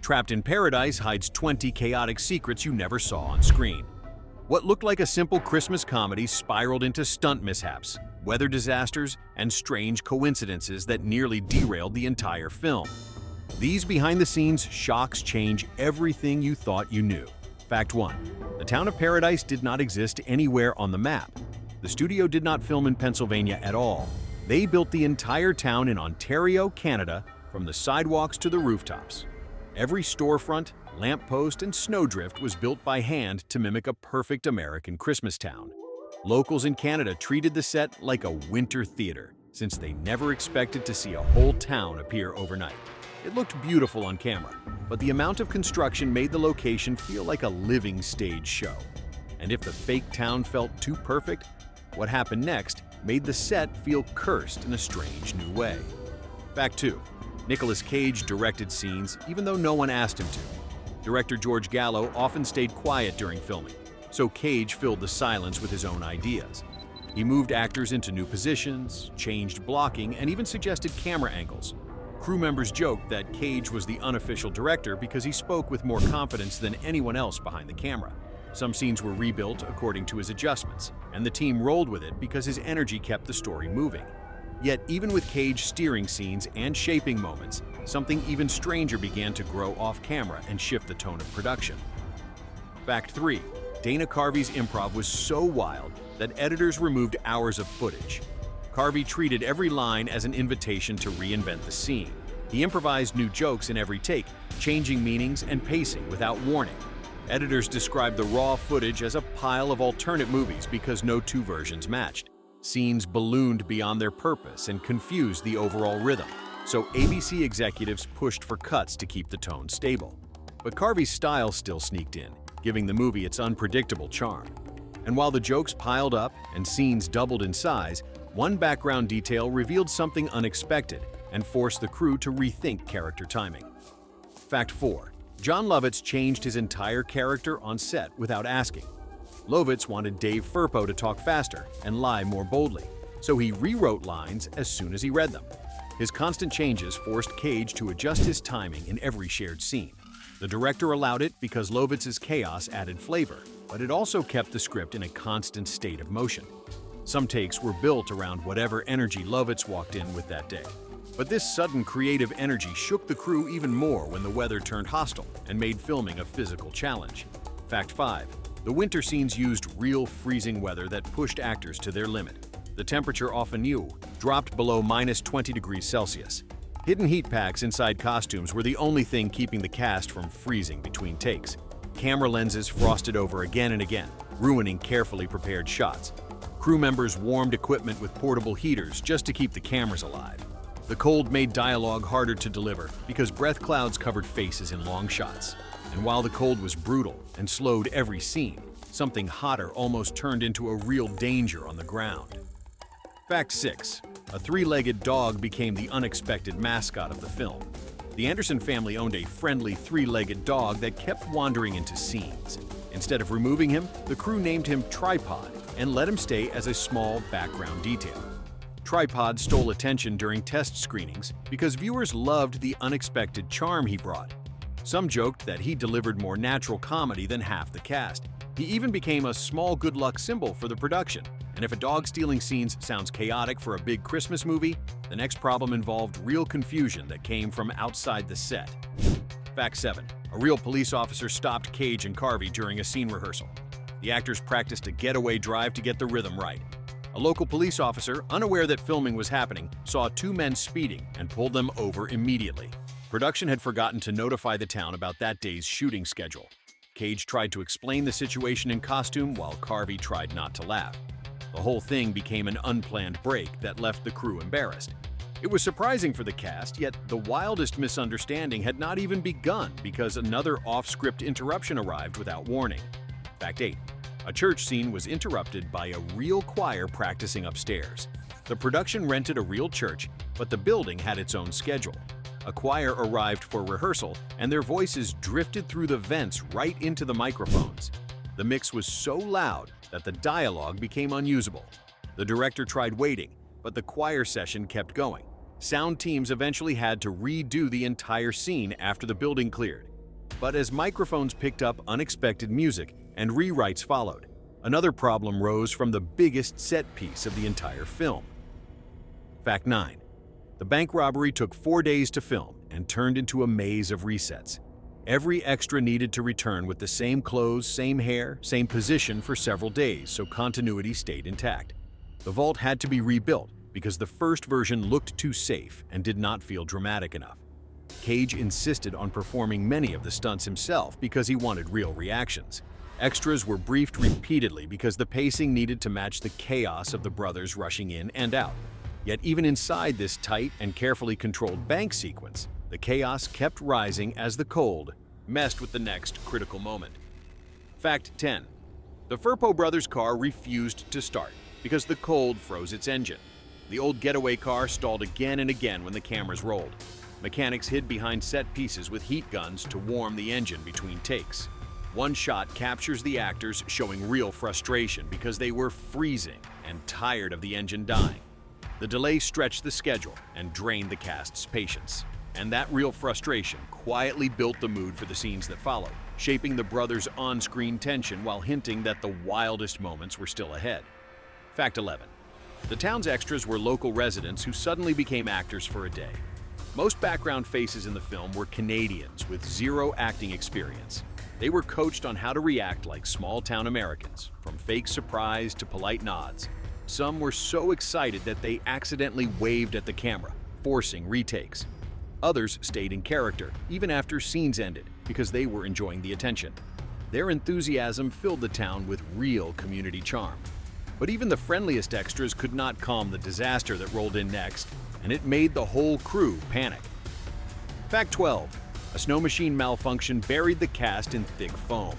Trapped in Paradise hides 20 chaotic secrets you never saw on screen. What looked like a simple Christmas comedy spiraled into stunt mishaps, weather disasters, and strange coincidences that nearly derailed the entire film. These behind-the-scenes shocks change everything you thought you knew. Fact 1. The town of Paradise did not exist anywhere on the map. The studio did not film in Pennsylvania at all. They built the entire town in Ontario, Canada, from the sidewalks to the rooftops. Every storefront, lamppost, and snowdrift was built by hand to mimic a perfect American Christmas town. Locals in Canada treated the set like a winter theater, since they never expected to see a whole town appear overnight. It looked beautiful on camera, but the amount of construction made the location feel like a living stage show. And if the fake town felt too perfect, what happened next made the set feel cursed in a strange new way. Fact 2. Nicolas Cage directed scenes even though no one asked him to. Director George Gallo often stayed quiet during filming, so Cage filled the silence with his own ideas. He moved actors into new positions, changed blocking, and even suggested camera angles. Crew members joked that Cage was the unofficial director because he spoke with more confidence than anyone else behind the camera. Some scenes were rebuilt according to his adjustments, and the team rolled with it because his energy kept the story moving. Yet even with Cage steering scenes and shaping moments, something even stranger began to grow off camera and shift the tone of production. Fact 3. Dana Carvey's improv was so wild that editors removed hours of footage. Carvey treated every line as an invitation to reinvent the scene. He improvised new jokes in every take, changing meanings and pacing without warning. Editors described the raw footage as a pile of alternate movies because no two versions matched. Scenes ballooned beyond their purpose and confused the overall rhythm, so ABC executives pushed for cuts to keep the tone stable. But Carvey's style still sneaked in, giving the movie its unpredictable charm. And while the jokes piled up and scenes doubled in size, one background detail revealed something unexpected and forced the crew to rethink character timing. Fact 4. Jon Lovitz changed his entire character on set without asking. Lovitz wanted Dave Firpo to talk faster and lie more boldly, so he rewrote lines as soon as he read them. His constant changes forced Cage to adjust his timing in every shared scene. The director allowed it because Lovitz's chaos added flavor, but it also kept the script in a constant state of motion. Some takes were built around whatever energy Lovitz walked in with that day. But this sudden creative energy shook the crew even more when the weather turned hostile and made filming a physical challenge. Fact 5. The winter scenes used real freezing weather that pushed actors to their limit. The temperature often dropped below -20°C. Hidden heat packs inside costumes were the only thing keeping the cast from freezing between takes. Camera lenses frosted over again and again, ruining carefully prepared shots. Crew members warmed equipment with portable heaters just to keep the cameras alive. The cold made dialogue harder to deliver because breath clouds covered faces in long shots. And while the cold was brutal and slowed every scene, something hotter almost turned into a real danger on the ground. Fact 6. A three-legged dog became the unexpected mascot of the film. The Anderson family owned a friendly three-legged dog that kept wandering into scenes. Instead of removing him, the crew named him Tripod and let him stay as a small background detail. Tripod stole attention during test screenings because viewers loved the unexpected charm he brought. Some joked that he delivered more natural comedy than half the cast. He even became a small good luck symbol for the production. And if a dog stealing scenes sounds chaotic for a big Christmas movie, the next problem involved real confusion that came from outside the set. Fact 7. A real police officer stopped Cage and Carvey during a scene rehearsal. The actors practiced a getaway drive to get the rhythm right. A local police officer, unaware that filming was happening, saw two men speeding and pulled them over immediately. Production had forgotten to notify the town about that day's shooting schedule. Cage tried to explain the situation in costume while Carvey tried not to laugh. The whole thing became an unplanned break that left the crew embarrassed. It was surprising for the cast, yet the wildest misunderstanding had not even begun because another off-script interruption arrived without warning. Fact 8. A church scene was interrupted by a real choir practicing upstairs. The production rented a real church, but the building had its own schedule. A choir arrived for rehearsal, and their voices drifted through the vents right into the microphones. The mix was so loud that the dialogue became unusable. The director tried waiting, but the choir session kept going. Sound teams eventually had to redo the entire scene after the building cleared, But as microphones picked up unexpected music and rewrites followed, another problem rose from the biggest set piece of the entire film. Fact 9. The bank robbery took 4 days to film and turned into a maze of resets. Every extra needed to return with the same clothes, same hair, same position for several days, so continuity stayed intact. The vault had to be rebuilt because the first version looked too safe and did not feel dramatic enough. Cage insisted on performing many of the stunts himself because he wanted real reactions. Extras were briefed repeatedly because the pacing needed to match the chaos of the brothers rushing in and out. Yet even inside this tight and carefully controlled bank sequence, the chaos kept rising as the cold messed with the next critical moment. Fact 10. The Firpo brothers' car refused to start because the cold froze its engine. The old getaway car stalled again and again when the cameras rolled. Mechanics hid behind set pieces with heat guns to warm the engine between takes. One shot captures the actors showing real frustration because they were freezing and tired of the engine dying. The delay stretched the schedule and drained the cast's patience. And that real frustration quietly built the mood for the scenes that followed, shaping the brothers' on-screen tension while hinting that the wildest moments were still ahead. Fact 11. The town's extras were local residents who suddenly became actors for a day. Most background faces in the film were Canadians with zero acting experience. They were coached on how to react like small-town Americans, from fake surprise to polite nods. Some were so excited that they accidentally waved at the camera, forcing retakes. Others stayed in character, even after scenes ended, because they were enjoying the attention. Their enthusiasm filled the town with real community charm. But even the friendliest extras could not calm the disaster that rolled in next, and it made the whole crew panic. Fact 12. A snow machine malfunction buried the cast in thick foam.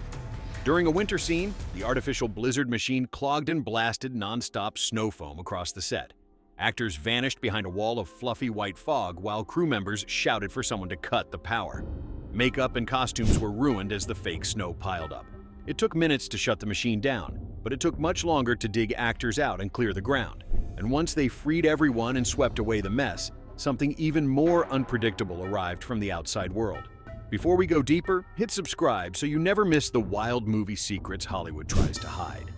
During a winter scene, the artificial blizzard machine clogged and blasted non-stop snow foam across the set. Actors vanished behind a wall of fluffy white fog while crew members shouted for someone to cut the power. Makeup and costumes were ruined as the fake snow piled up. It took minutes to shut the machine down, but it took much longer to dig actors out and clear the ground. And once they freed everyone and swept away the mess, something even more unpredictable arrived from the outside world. Before we go deeper, hit subscribe so you never miss the wild movie secrets Hollywood tries to hide.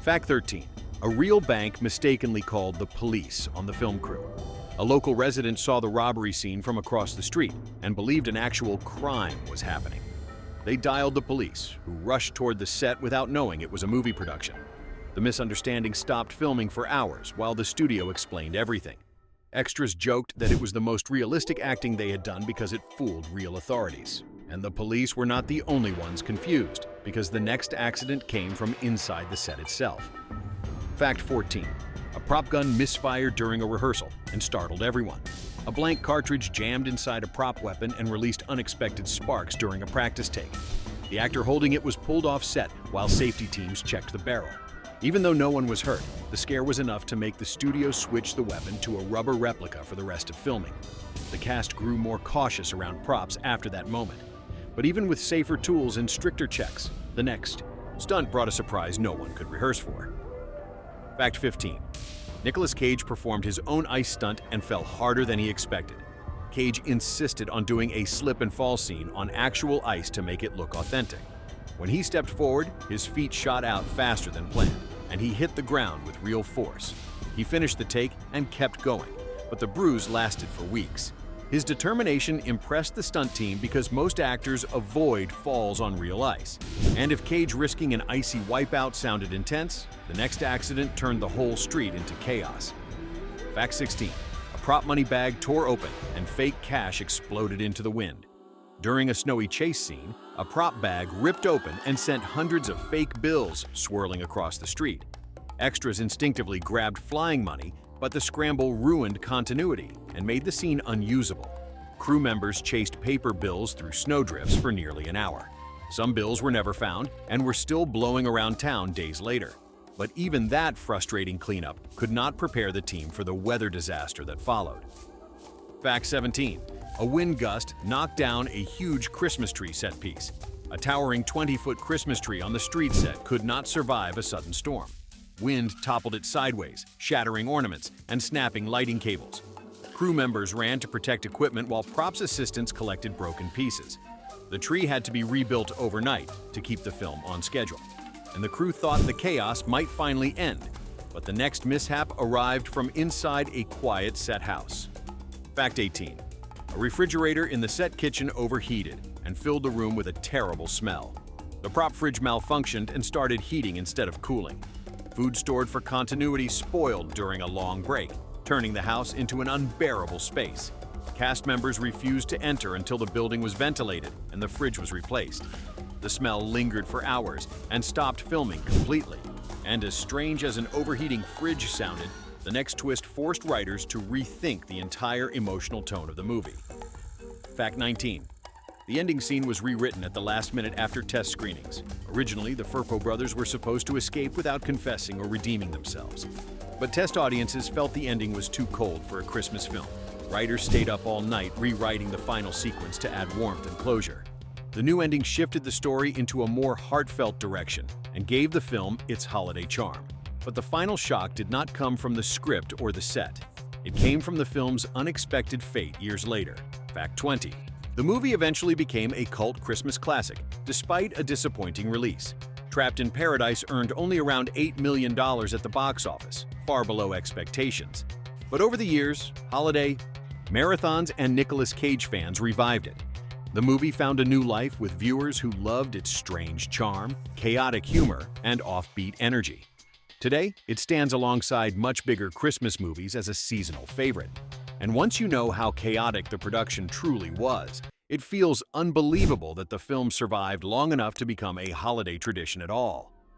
Fact 13. A real bank mistakenly called the police on the film crew. A local resident saw the robbery scene from across the street and believed an actual crime was happening. They dialed the police, who rushed toward the set without knowing it was a movie production. The misunderstanding stopped filming for hours while the studio explained everything. Extras joked that it was the most realistic acting they had done because it fooled real authorities. And the police were not the only ones confused, because the next accident came from inside the set itself. Fact 14. A prop gun misfired during a rehearsal and startled everyone. A blank cartridge jammed inside a prop weapon and released unexpected sparks during a practice take. The actor holding it was pulled off set while safety teams checked the barrel. Even though no one was hurt, the scare was enough to make the studio switch the weapon to a rubber replica for the rest of filming. The cast grew more cautious around props after that moment. But even with safer tools and stricter checks, the next stunt brought a surprise no one could rehearse for. Fact 15. Nicolas Cage performed his own ice stunt and fell harder than he expected. Cage insisted on doing a slip and fall scene on actual ice to make it look authentic. When he stepped forward, his feet shot out faster than planned, and he hit the ground with real force. He finished the take and kept going, but the bruise lasted for weeks. His determination impressed the stunt team because most actors avoid falls on real ice. And if Cage risking an icy wipeout sounded intense, the next accident turned the whole street into chaos. Fact 16. A prop money bag tore open and fake cash exploded into the wind. During a snowy chase scene, a prop bag ripped open and sent hundreds of fake bills swirling across the street. Extras instinctively grabbed flying money, but the scramble ruined continuity and made the scene unusable. Crew members chased paper bills through snowdrifts for nearly an hour. Some bills were never found and were still blowing around town days later. But even that frustrating cleanup could not prepare the team for the weather disaster that followed. Fact 17. A wind gust knocked down a huge Christmas tree set piece. A towering 20-foot Christmas tree on the street set could not survive a sudden storm. Wind toppled it sideways, shattering ornaments and snapping lighting cables. Crew members ran to protect equipment while props assistants collected broken pieces. The tree had to be rebuilt overnight to keep the film on schedule, and the crew thought the chaos might finally end, but the next mishap arrived from inside a quiet set house. Fact 18. A refrigerator in the set kitchen overheated and filled the room with a terrible smell. The prop fridge malfunctioned and started heating instead of cooling. Food stored for continuity spoiled during a long break, turning the house into an unbearable space. Cast members refused to enter until the building was ventilated and the fridge was replaced. The smell lingered for hours and stopped filming completely. And as strange as an overheating fridge sounded, the next twist forced writers to rethink the entire emotional tone of the movie. Fact 19. The ending scene was rewritten at the last minute after test screenings. Originally, the Firpo brothers were supposed to escape without confessing or redeeming themselves. But test audiences felt the ending was too cold for a Christmas film. Writers stayed up all night rewriting the final sequence to add warmth and closure. The new ending shifted the story into a more heartfelt direction and gave the film its holiday charm. But the final shock did not come from the script or the set. It came from the film's unexpected fate years later. Fact 20. The movie eventually became a cult Christmas classic, despite a disappointing release. Trapped in Paradise earned only around $8 million at the box office, far below expectations. But over the years, holiday, marathons, and Nicolas Cage fans revived it. The movie found a new life with viewers who loved its strange charm, chaotic humor, and offbeat energy. Today, it stands alongside much bigger Christmas movies as a seasonal favorite. And once you know how chaotic the production truly was, it feels unbelievable that the film survived long enough to become a holiday tradition at all.